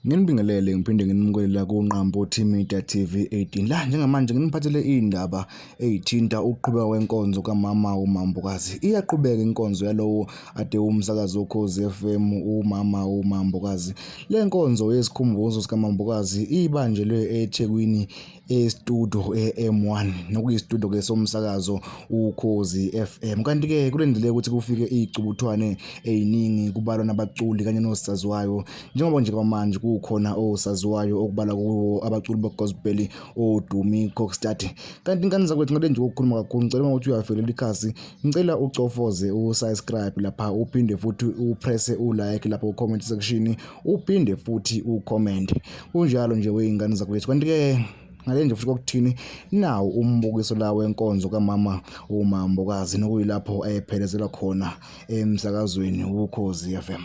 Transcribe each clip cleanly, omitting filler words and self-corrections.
Nginibingelele ngiphinde nginimukela kuNqambo Media TV 18 la njengamanje nginiphathele indaba ezithinta ukuqhubeka kwenkonzo kaMama uMambokazi. Iyaqhubeka inkonzo yalowo ade umsakazo Ukhozi FM uMama uMambokazi. Le nkonzo yesikhumbuzo sikaMambokazi ibanjelwe eThekwini e-studio M1 nokuyistudio ke somsakazo Ukhozi FM. Kanti ke kulendeleke ukuthi kufike izicubuthwane eziningi kubalwa nabaculi kanye nosaziwayo njengoba nje kwamanje kukhona osaziwayo okubala kuwo abaculi begospel oDumi Kokstad. Kanti ingane zakwethu ngale nje ukukhuluma kakhulu ngicela ukuthi uyavelela ikhasi ngicela ucofoze usubscribe lapha uphinde futhi upress ulike lapha ucomment section uphinde futhi ucomment kunjalo nje weingane zakwethu. Kanti ke ngale nje futhi kokuthini nawo umbukiso la wenkonzo kaMama uMambokazi nokuyilapho ayephelezelwa khona emsakazweni Ukhozi FM.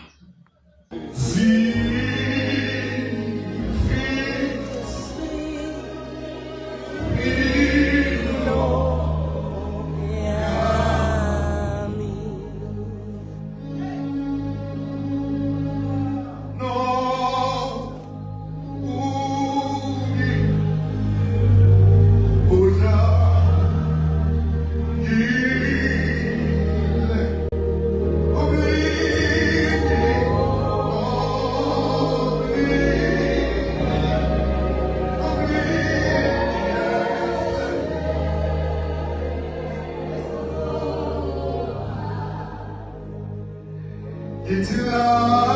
It's love.